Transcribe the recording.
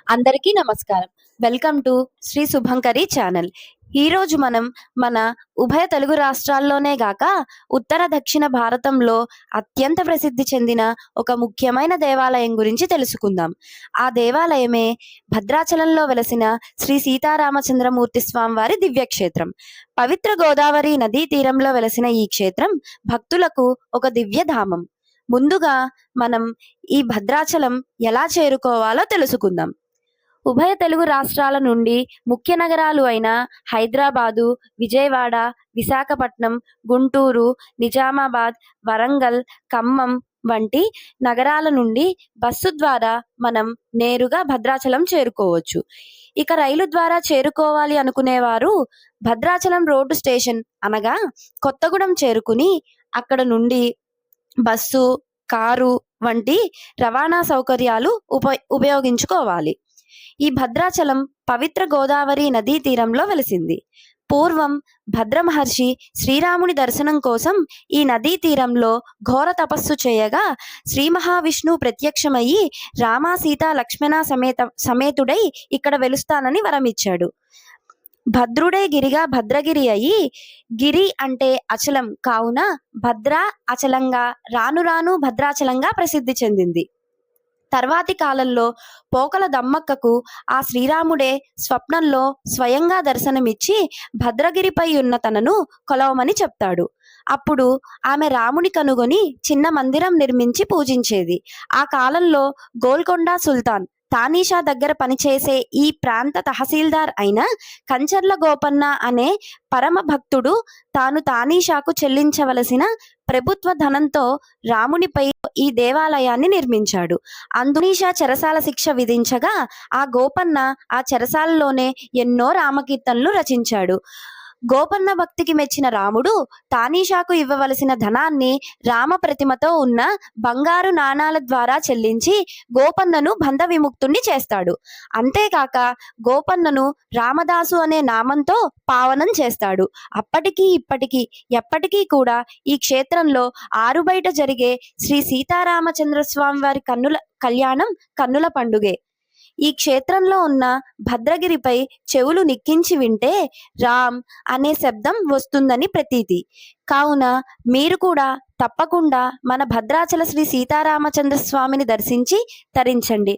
అందరికీ నమస్కారం. Welcome to Shri Shubhankari channel. ఈరోజు మనం మన ఉభయ తెలుగు రాష్ట్రాల్లోనే గాక ఉత్తర దక్షిణ భారతంలో అత్యంత ప్రసిద్ధి చెందిన ఒక ముఖ్యమైన దేవాలయం గురించి తెలుసుకుందాం. ఆ దేవాలయమే భద్రాచలంలో వెలసిన శ్రీ సీతారామచంద్రమూర్తి స్వామివారి దివ్యక్షేత్రం. పవిత్ర గోదావరి నదీ తీరంలో వెలసిన ఈ క్షేత్రం భక్తులకు ఒక దివ్యధామం. ముందుగా మనం ఈ భద్రాచలం ఎలా చేరుకోవాలో తెలుసుకుందాం. ఉభయ తెలుగు రాష్ట్రాల నుండి ముఖ్య నగరాలు అయిన హైదరాబాదు, విజయవాడ, విశాఖపట్నం, గుంటూరు, నిజామాబాద్, వరంగల్, ఖమ్మం వంటి నగరాల నుండి బస్సు ద్వారా మనం నేరుగా భద్రాచలం చేరుకోవచ్చు. ఇక రైలు ద్వారా చేరుకోవాలి అనుకునేవారు భద్రాచలం రోడ్డు స్టేషన్ అనగా కొత్తగూడెం చేరుకుని అక్కడ నుండి బస్సు, కారు వంటి రవాణా సౌకర్యాలు ఉపయోగించుకోవాలి. ఈ భద్రాచలం పవిత్ర గోదావరి నదీ తీరంలో వెలిసింది. పూర్వం భద్ర మహర్షి శ్రీరాముని దర్శనం కోసం ఈ నదీ తీరంలో ఘోర తపస్సు చేయగా శ్రీ మహావిష్ణువు ప్రత్యక్షమయ్యి రామ సీత లక్ష్మణ సమేతుడై ఇక్కడ వెలుస్తానని వరమిచ్చాడు. భద్రుడే గిరిగా భద్రగిరి అయి, గిరి అంటే అచలం కావున భద్ర అచలంగా రాను రాను భద్రాచలంగా ప్రసిద్ధి చెందింది. తర్వాతి కాలంలో పోకల దమ్మక్కకు ఆ శ్రీరాముడే స్వప్నంలో స్వయంగా దర్శనమిచ్చి భద్రగిరిపై ఉన్న తనను కొలవమని చెప్తాడు. అప్పుడు ఆమె రాముని కనుగొని చిన్న మందిరం నిర్మించి పూజించేది. ఆ కాలంలో గోల్కొండ సుల్తాన్ తానీషా దగ్గర పనిచేసే ఈ ప్రాంత తహసీల్దార్ అయిన కంచర్ల గోపన్న అనే పరమ భక్తుడు తాను తానీషాకు చెల్లించవలసిన ప్రభుత్వ ధనంతో రామునిపై ఈ దేవాలయాన్ని నిర్మించాడు. అందునీషా చెరసాల శిక్ష విధించగా ఆ గోపన్న ఆ చెరసాలలోనే ఎన్నో రామకీర్తనలు రచించాడు. గోపన్న భక్తికి మెచ్చిన రాముడు తానీషాకు ఇవ్వవలసిన ధనాన్ని రామ ప్రతిమతో ఉన్న బంగారు నాణాల ద్వారా చెల్లించి గోపన్నను బంధ విముక్తుణ్ణి చేస్తాడు. అంతేకాక గోపన్నను రామదాసు అనే నామంతో పావనం చేస్తాడు. అప్పటికీ ఇప్పటికీ ఎప్పటికీ కూడా ఈ క్షేత్రంలో ఆరుబయట జరిగే శ్రీ సీతారామచంద్ర స్వామి వారి కళ్యాణం కన్నుల పండుగే. ఈ క్షేత్రంలో ఉన్న భద్రగిరిపై చెవులు నిక్కించి వింటే రామ్ అనే శబ్దం వస్తుందని ప్రతీతి. కావున మీరు కూడా తప్పకుండా మన భద్రాచల శ్రీ సీతారామచంద్ర స్వామిని దర్శించి తరించండి.